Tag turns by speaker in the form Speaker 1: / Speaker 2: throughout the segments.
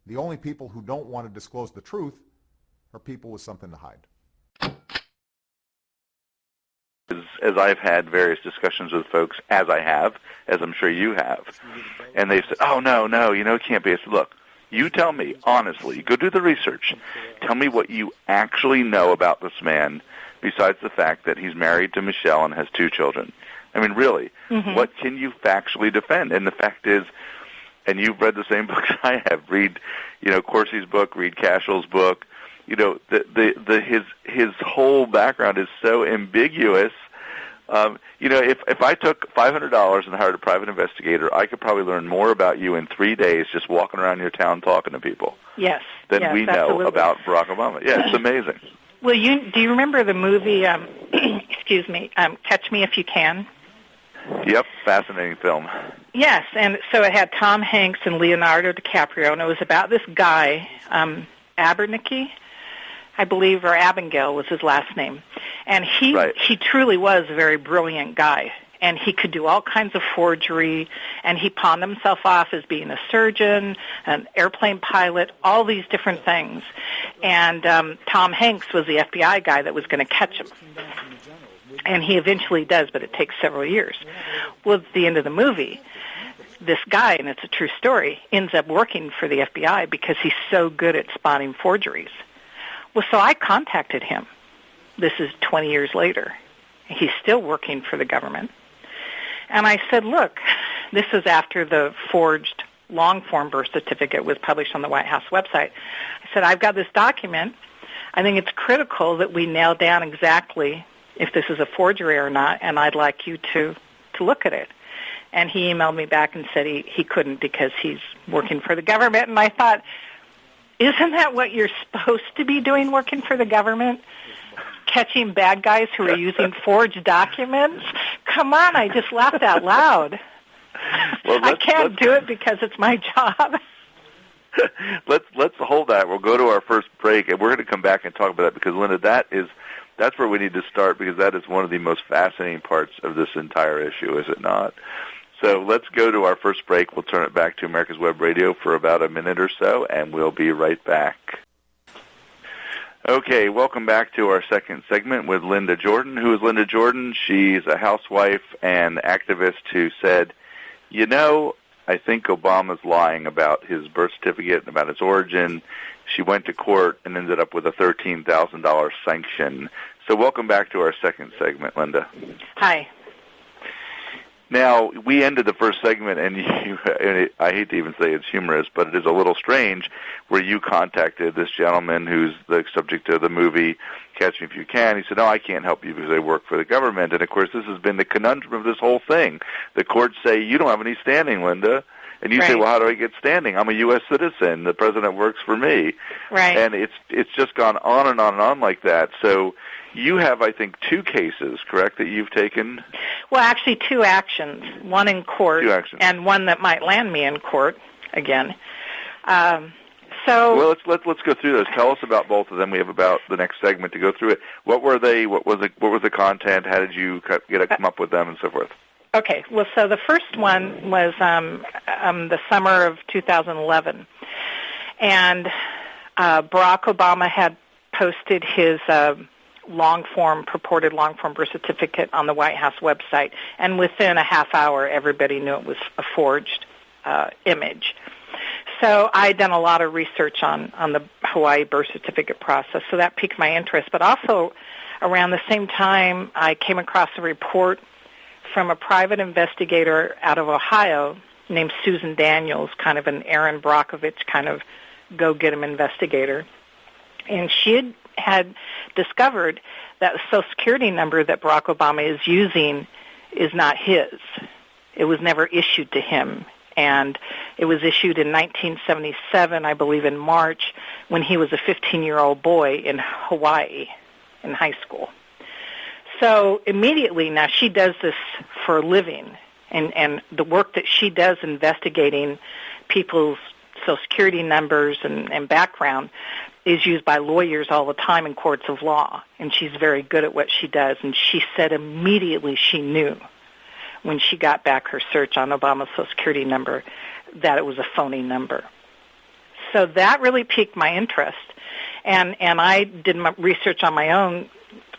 Speaker 1: The only people who don't want to disclose the truth are people with something to hide.
Speaker 2: As I've had various discussions with folks, as I'm sure you have, and they've said, oh, no, it can't be. I said, look, you tell me, honestly, go do the research. Tell me what you actually know about this man besides the fact that he's married to Michelle and has 2 children. I mean, really, what can you factually defend? And the fact is, and you've read the same books I have, read, Corsi's book, read Cashel's book, his whole background is so ambiguous. If I took $500 and hired a private investigator, I could probably learn more about you in 3 days just walking around your town talking to people.
Speaker 3: Yes.
Speaker 2: Than we know
Speaker 3: absolutely.
Speaker 2: About Barack Obama. Yeah, it's amazing.
Speaker 3: Well, do you remember the movie, excuse me, Catch Me If You Can?
Speaker 2: Yep, fascinating film.
Speaker 3: Yes, and so it had Tom Hanks and Leonardo DiCaprio, and it was about this guy, Abagnale, I believe, or Abagnale was his last name. And he truly was a very brilliant guy, and he could do all kinds of forgery, and he pawned himself off as being a surgeon, an airplane pilot, all these different things. And Tom Hanks was the FBI guy that was going to catch him. And he eventually does, but it takes several years. Well, at the end of the movie, this guy, and it's a true story, ends up working for the FBI because he's so good at spotting forgeries. Well, so I contacted him. This is 20 years later. He's still working for the government. And I said, look, this is after the forged long-form birth certificate was published on the White House website. I said, I've got this document. I think it's critical that we nail down exactly if this is a forgery or not, and I'd like you to look at it. And he emailed me back and said he couldn't because he's working for the government. And I thought, isn't that what you're supposed to be doing, working for the government? Catching bad guys who are using forged documents? Come on, I just laughed out loud.
Speaker 2: Well,
Speaker 3: I can't do it because it's my job.
Speaker 2: Let's hold that. We'll go to our first break, and we're going to come back and talk about that because, Linda, that's where we need to start because that is one of the most fascinating parts of this entire issue, is it not? So let's go to our first break. We'll turn it back to America's Web Radio for about a minute or so, and we'll be right back. Okay, welcome back to our second segment with Linda Jordan. Who is Linda Jordan? She's a housewife and activist who said, I think Obama's lying about his birth certificate and about its origin. She went to court and ended up with a $13,000 sanction. So welcome back to our second segment, Linda.
Speaker 3: Hi.
Speaker 2: Now, we ended the first segment, and I hate to even say it's humorous, but it is a little strange, where you contacted this gentleman who's the subject of the movie, Catch Me If You Can. He said, no, I can't help you because I work for the government. And, of course, this has been the conundrum of this whole thing. The courts say, you don't have any standing, Linda. And you say, well, how do I get standing? I'm a U.S. citizen. The president works for me.
Speaker 3: Right.
Speaker 2: And it's just gone on and on and on like that. So you have, I think, 2 cases, correct, that you've taken?
Speaker 3: Well, actually 2 actions, one in court and one that might land me in court again.
Speaker 2: Well, let's go through those. Tell us about both of them. We have about the next segment to go through it. What were they? What was the content? How did you come up with them and so forth?
Speaker 3: Okay, well, so the first one was the summer of 2011, and Barack Obama had posted his purported long-form birth certificate on the White House website, and within a half hour, everybody knew it was a forged image. So I had done a lot of research on the Hawaii birth certificate process, so that piqued my interest. But also, around the same time, I came across a report from a private investigator out of Ohio named Susan Daniels, kind of an Aaron Brockovich kind of go-get-'em investigator. And she had discovered that the Social Security number that Barack Obama is using is not his. It was never issued to him. And it was issued in 1977, I believe in March, when he was a 15-year-old boy in Hawaii in high school. So immediately, now she does this for a living, and the work that she does investigating people's Social Security numbers and background is used by lawyers all the time in courts of law, and she's very good at what she does. And she said immediately she knew when she got back her search on Obama's Social Security number that it was a phony number. So that really piqued my interest. And I did my research on my own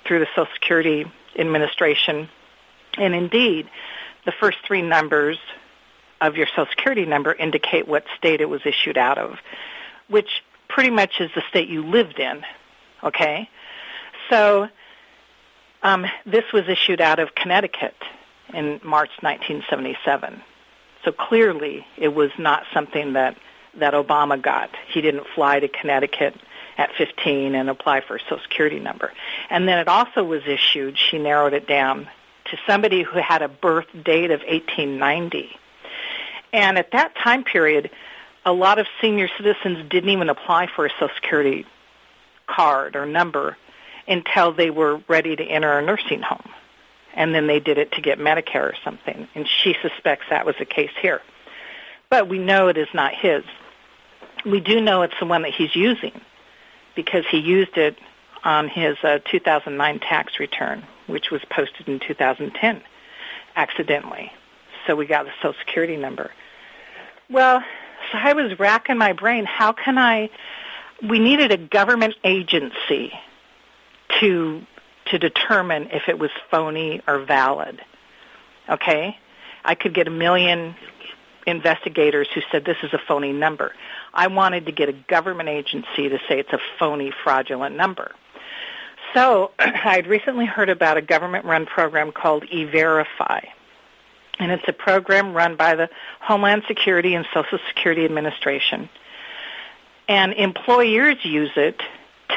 Speaker 3: through the Social Security Administration. And indeed, the first three numbers of your Social Security number indicate what state it was issued out of, which pretty much is the state you lived in, okay? So this was issued out of Connecticut in March 1977. So clearly it was not something that Obama got. He didn't fly to Connecticut at 15 and apply for a Social Security number. And then it also was issued, she narrowed it down, to somebody who had a birth date of 1890. And at that time period, a lot of senior citizens didn't even apply for a Social Security card or number until they were ready to enter a nursing home. And then they did it to get Medicare or something. And she suspects that was the case here. But we know it is not his. We do know it's the one that he's using because he used it on his 2009 tax return, which was posted in 2010 accidentally. So we got the Social Security number. Well, so I was racking my brain. How can we needed a government agency to determine if it was phony or valid. Okay? I could get 1 million investigators who said this is a phony number. I wanted to get a government agency to say it's a phony, fraudulent number. So I'd recently heard about a government-run program called E-Verify. And it's a program run by the Homeland Security and Social Security Administration. And employers use it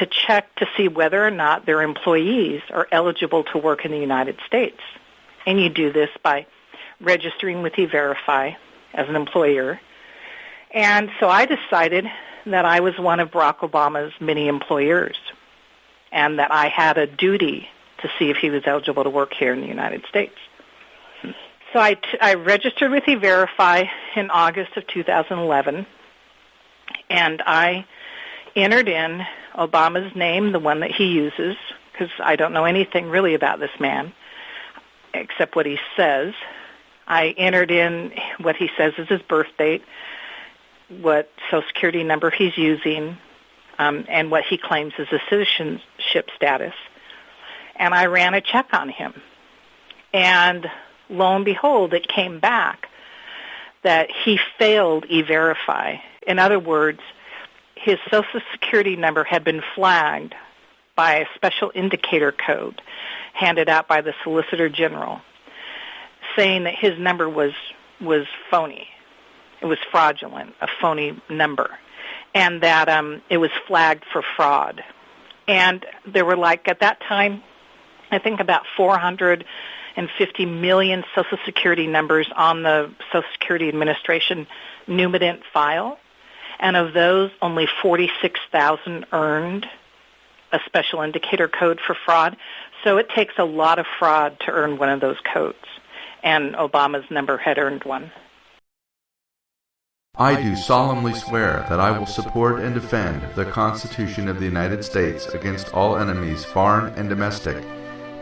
Speaker 3: to check to see whether or not their employees are eligible to work in the United States. And you do this by registering with E-Verify as an employer. And so I decided that I was one of Barack Obama's many employers and that I had a duty to see if he was eligible to work here in the United States. So I registered with E-Verify in August of 2011, and I entered in Obama's name, the one that he uses, because I don't know anything really about this man except what he says. I entered in what he says is his birth date, what Social Security number he's using, and what he claims is a citizenship status. And I ran a check on him. And lo and behold, it came back that he failed E-Verify. In other words, his Social Security number had been flagged by a special indicator code handed out by the Solicitor General, saying that his number was phony. It was fraudulent, a phony number, and that it was flagged for fraud. And there were, like, at that time, I think about 450 million Social Security numbers on the Social Security Administration Numident file, and of those, only 46,000 earned a special indicator code for fraud. So it takes a lot of fraud to earn one of those codes, and Obama's number had earned one.
Speaker 4: I do solemnly swear that I will support and defend the Constitution of the United States against all enemies, foreign and domestic,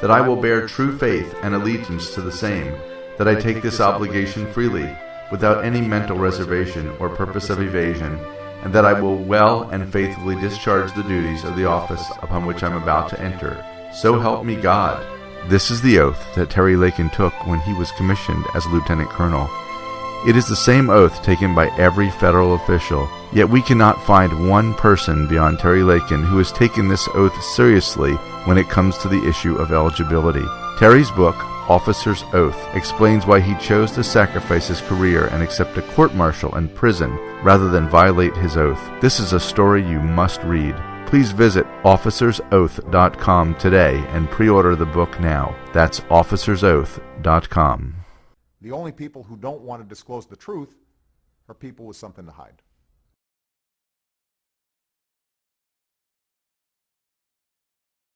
Speaker 4: that I will bear true faith and allegiance to the same, that I take this obligation freely, without any mental reservation or purpose of evasion, and that I will well and faithfully discharge the duties of the office upon which I am about to enter. So help me God. This is the oath that Terry Lakin took when he was commissioned as Lieutenant Colonel. It is the same oath taken by every federal official, yet we cannot find one person beyond Terry Lakin who has taken this oath seriously when it comes to the issue of eligibility. Terry's book, Officer's Oath, explains why he chose to sacrifice his career and accept a court-martial and prison rather than violate his oath. This is a story you must read. Please visit officersoath.com today and pre-order the book now. That's officersoath.com.
Speaker 1: The only people who don't want to disclose the truth are people with something to hide.